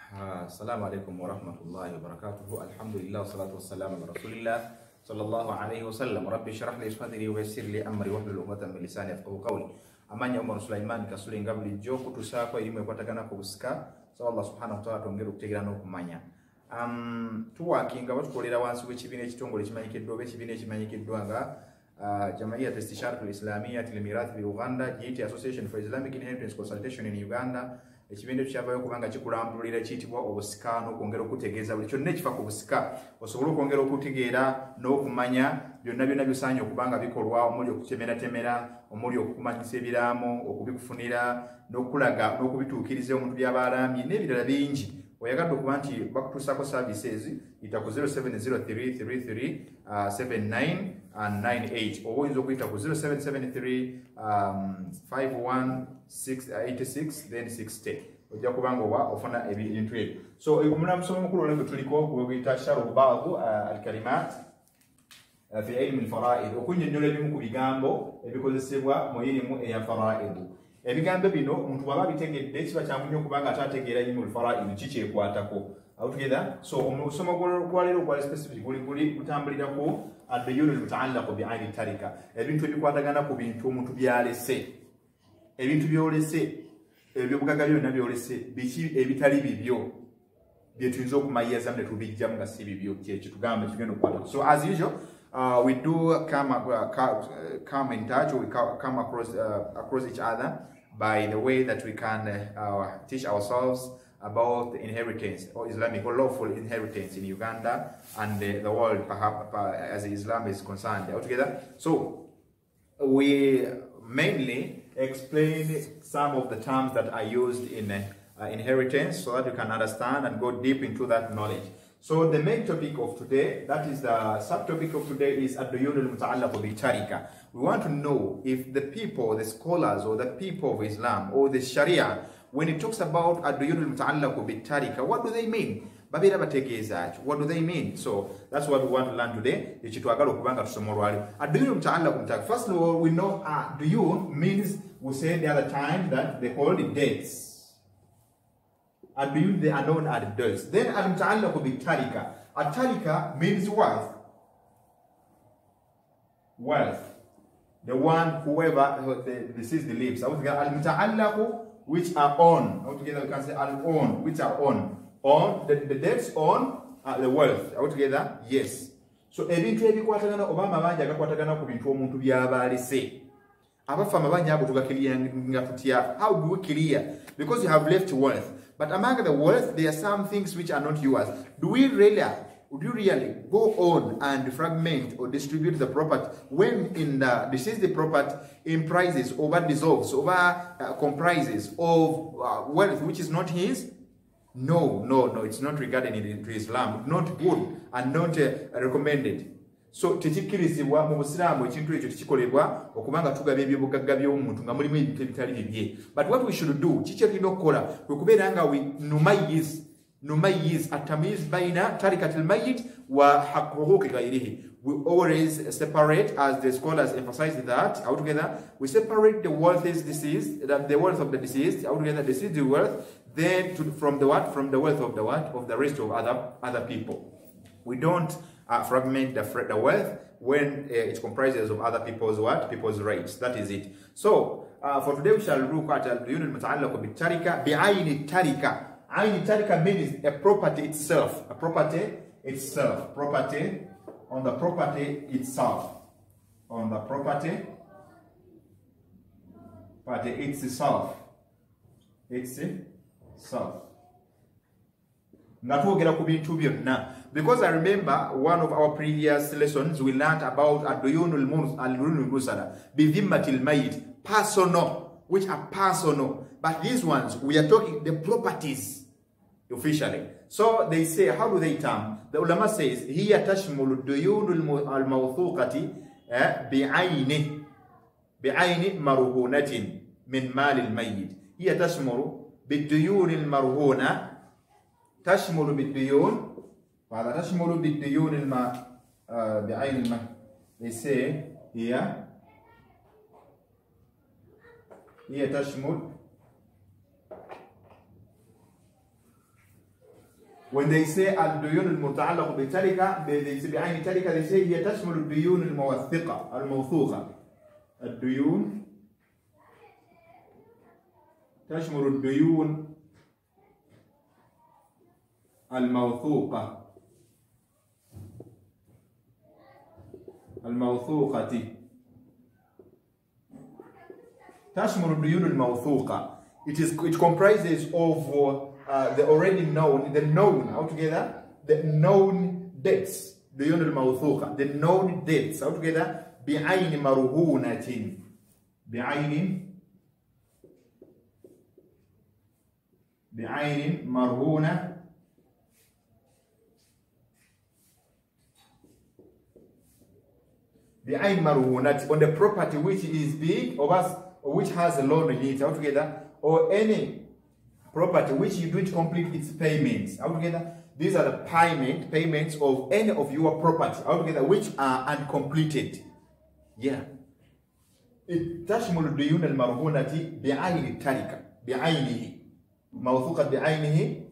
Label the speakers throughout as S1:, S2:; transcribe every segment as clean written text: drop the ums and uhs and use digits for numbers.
S1: السلام عليكم ورحمة الله وبركاته. الحمد لله والصلاة والسلام على رسول الله صلى الله عليه وسلم. ربي اشرح لي صدري ويسر لي أمري واحلل عقدة من لساني يفقهوا قولي. Amanya Umar Sulaiman kasuli ngabuli joku tusako elimu ekwatagana ku busika. So Allah subhanahu wa ta'ala tongera okutegeera n'okumanya. Tuwakinga batukolera wansi w'ekibiina ekitongole ekimanyikiddwa oba ekibiina ekimanyikiddwa nga Jamaiyat Istisharat al-Islamiyya al-Mirath bi Uganda, GT Association for Islamic Inheritance Consultation in Uganda. Ekibiina kyavayo kubanga kikulambulira kiyitibwa obusika n'okwongera okutegeeza buli kyonna ekifa ku busika osobola okwongera okutegeera n'okumanya byonna byonna bisaanye okubanga bikolwa omuli okutemeratemera omuli okukumanyisa ebiraamo okubikufunira n'okulaga n'okubituukiriza omuntu by'aba alambye n'ebirala bingi. Oyagadde okuba nti bakutuusako services yita ku 0703337998 oba oyinza okuyita ku 07735186 then 60 ojja kubanga oba ofuna ebintu ebyo. So omusomo omukulu olwegwe tuliko gweguyita sharhu ba'd al-kalimat fi ilmi al-fara'id, okunnyonnyola ebimu ku bigambo ebikozesebwa mu ilimu eya fara'id. Ebigambo bino omuntu bw'aba bitegedde kiba kyangu nnyo kubanga atategeera ilmu al-fara'id kikyekwatako. Out together. So omusomo gwaleero gwali specific guli kutambulira ku ad-duyun al-muta'allaq bi'ayni al-tarika, ebintu ebikwatagana ku bintu omuntu byalese, ebintu byolese, ebyobugagga byonna byolese, biki ebitali bibyo bye tuyinza okumayiyaza ne tubijjamu nga si bibyo kyekyo tugambe tugenda okukwata. So as usual we do come in touch, we come across each other by the way that we can teach ourselves about the inheritance or Islamic or lawful inheritance in Uganda and the world, perhaps as Islam is concerned altogether. So we mainly explain some of the terms that are used in inheritance so that you can understand and go deep into that knowledge. So the main topic of today, that is the subtopic of today, is ad-duyun al-muta'allaq bi-tarika. We want to know if the people, the scholars or the people of Islam or the Sharia, when it talks about ad-duyun al-muta'allaq bi-tarika, what do they mean? What do they mean? So that's what we want to learn today. First of all, we know ad-duyun means, we said the other time that they call it debts. Ad-duyun, they are known as debts. Then al-muta'allaq bi-tarika. At-tarika means wealth. Wealth. The one, whoever the deceased lives. Al-muta'allaq, which are on. Altogether we can say al-on, which are on. On the debts on the wealth. Altogether, yes. So ebintu ebikwatagana oba amabanja agakwatagana ku bintu omuntu by'aba alese. Abafa amabanja ago tugakiriyanga tutya. How do we clear? Because you have left wealth. But among the wealth, there are some things which are not yours. Would you really go on and fragment or distribute the property when in the deceased property in prices over dissolves, over comprises of wealth which is not his? No, it's not regarded into Islam, not good and not recommended. So tekikirizibwa mu Busiraamu ekintu ekyo tekikolebwa okubanga tugaba ebyobugagga by'omuntu nga mulimu ebintu ebitali bibye. But what we should do, kiki tulina okukola kwe kubeera nga we numayiz atamiz baina tarikat al-mayyit wa huquqi ghayrihi. We always separate, as the scholars emphasize that, altogether, we separate the wealth is deceased, the wealth of the deceased, altogether deceased wealth, then from the what? From the wealth of the what? Of the rest of other people. We don't fragment the wealth when it comprises of other people's what? People's rights. That is it. So for today we shall look at al-duyun al-muta'allaq bi-tarika bi'ayni tarika. Ayni tarika means a property itself. A property itself. Property on the property itself. On the property itself. Because I remember one of our previous lessons we learned about ad-duyun al-mursala bi-dhimmatil mayyit, personal, which are personal. But these ones, we are talking the properties officially. So they say, how do they term? The ulama says, hiya tashmulu ad-duyun al-mawthuqati bi'ayni marhunatin min mal al-mayyit. Hiya tashmulu bid-duyun al-marhuna, tashmulu bid-duyun, وهذا تشمل بالديون بعين المال. They say here تشمل When they say الديون المتعلقة بالتركة, they say بعين التركة, they say هي تشمل الديون الموثوقة. الديون تشمل الديون الموثوقة تشمل الديون الموثوقة. It comprises of the already known, altogether, the known debts, ديون الموثوقة, the known debts altogether, بعين مرهونة, بعين مرهونة on the property which is big or which has a loan in it altogether, or any property which you don't complete its payments altogether. These are the payments of any of your property altogether which are uncompleted. Yeah. تشمل الديون المرهونة بعين التركة, بعينه موثوقة بعينه.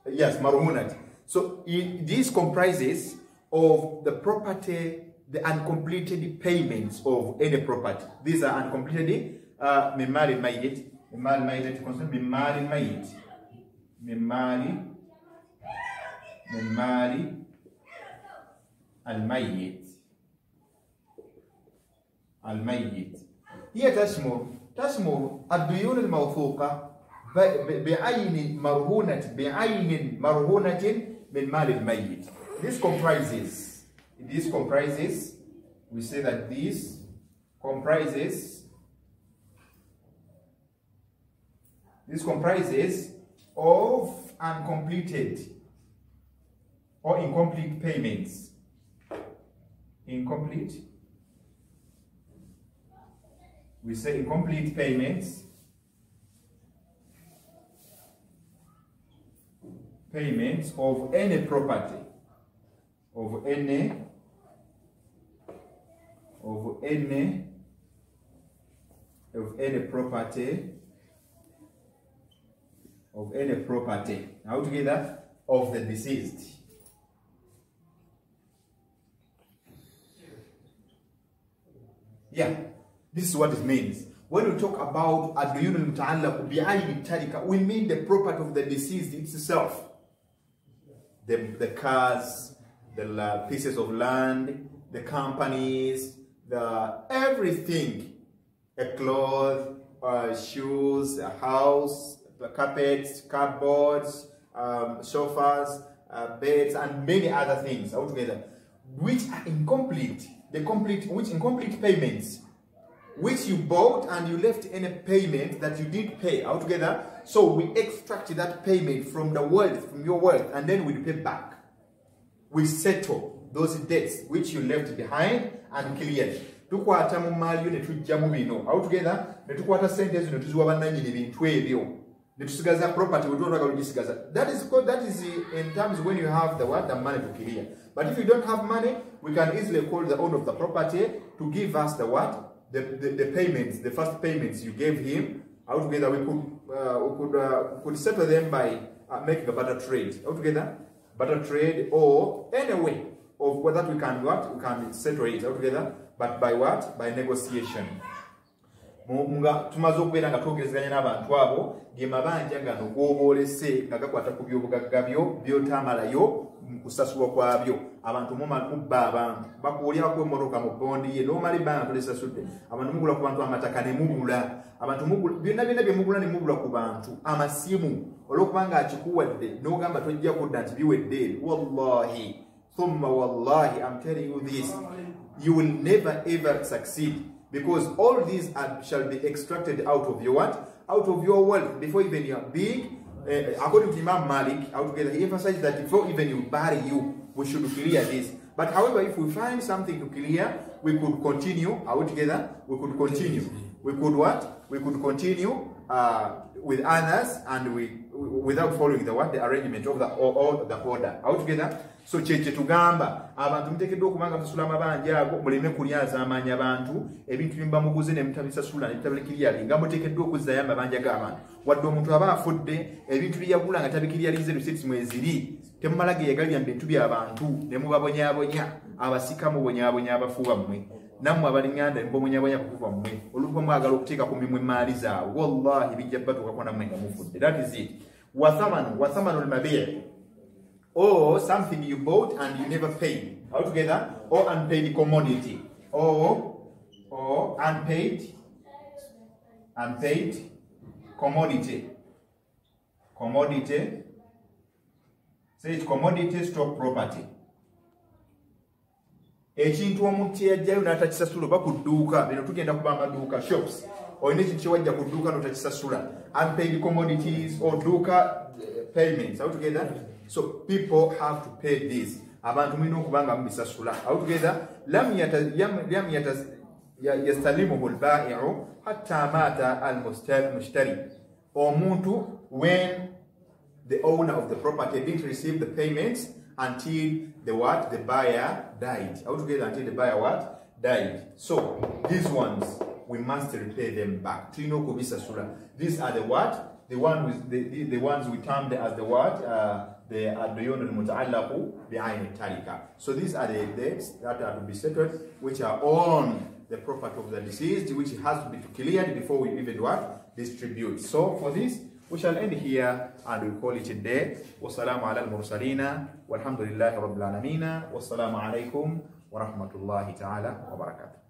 S1: Yes, مرهونة. So this comprises of the property, the uncompleted payments of any property. These are uncompleted من مال الميت, من مال الميت concerned من مال الميت, من مال الميت. هي تشمل الديون الموثوقة بعين مرهونة من مال الميت. This comprises, we say that this comprises of uncompleted or incomplete payments. We say incomplete payments of any property, of any property altogether of the deceased. Yeah, this is what it means. When we talk about ad-duyun al-muta'allaq bi'ayni tarika, we mean the property of the deceased itself. The cars, the pieces of land, the companies, the everything, a cloth, shoes, a house, the carpets, cupboards, sofas, beds, and many other things altogether, which are incomplete. Incomplete payments, which you bought and you left any payment that you did pay altogether. So we extract that payment from the wealth, from your wealth, and then we pay back. We settle those debts which you left behind and clear. Tukwata mu mali ne tujja mu bino altogether, ne tukwata sente ezo ne tuziwa bannannyini bintu ebyo, ne tusigaza property wetwotwaga lugisigaza. That is in terms when you have the money to clear. But if you don't have money, we can easily call the owner of the property to give us the payments, the first payments you gave him. Altogether, we could settle them by making a barter trade. Altogether, barter trade or any way of that we can settle it altogether. But by what? By negotiation. Tumaze okubeera nga twogerezeganya n'abantu abo ge mabanja gano g'oboolese nga gakwata ku byobugagga byo by'otamalayo mu kusasulwa kwabyo. Abantu mumala kubba abantu bakuolyako emmotoka mu bondi ye n'omala ebbanga tolesasudde. Abantu mugula ku bantu amataka ne mugula. Abantu byonna bye mugula ne mugula ku bantu amasimu olw'okubanga akikuwadde n'ogamba tojja kudda nti biwedde. Wallahi thumma wallahi, I'm telling you this, you will never ever succeed. Because all these shall be extracted out of your what? Out of your wealth. Before even you are big, according to Imam Malik, altogether, he emphasized that before even you bury you, we should clear this. But however, if we find something to clear, we could continue altogether. We could continue. We could what? We could continue with others, and we without following the arrangement of the order. Altogether, so cheche tugamba abantu mutekeddwa okubanga musasula amabanja ago muleme kulyaza amaanya abantu ebintu byemba muguze ne mutabisasula ne mutabikiriyali nga mutekeddwa okuzzayo amabanja g'abantu wadde omuntu aba afudde ebintu byeyagula nga tabikiriyalize receipts mweziri temumala ge yagalya bintu by'abantu ne mubabonyaabonya abasika mubonyaabonya abafuuba mmwe nammwe abalinganda mbobonyabonya kukuva mmwe oluva mwagala okuteeka ku mimwe maali zaabwe wallahi bijja batuukako nammwe nga mufudde. That is it. Wathamanu al-mabi' or something you bought and you never paid. Altogether, or unpaid commodity, or unpaid commodity. Say it, commodity stock property. Ekintu omuntu yajjayo n'atakisasula oba ku dduuka bino tugenda kubanga dduuka shops olina ekintu kyewajja ku dduuka n'otakisasula unpaid commodities or dduuka payments. Altogether, so people have to pay this. Abantu mulina okubanga mubisasula. Altogether, lam yastalimuhu al-ba'i'u hatta mata al-mushtari. Omuntu, when the owner of the property didn't receive the payments until the buyer died. Altogether, until the buyer died. So these ones we must repay them back. These are the ones we termed as the ad-duyun al-muta'allaqu bi'ayn al-tarika. So these are the debts that are to be settled, which are on the property of the deceased, which has to be cleared before we even distribute. So for this, we shall end here and we call it a day. Wassalamu ala al-mursalina walhamdulillahi rabbil alamina. Wassalamu alaikum wa rahmatullahi ta'ala wa barakatuh.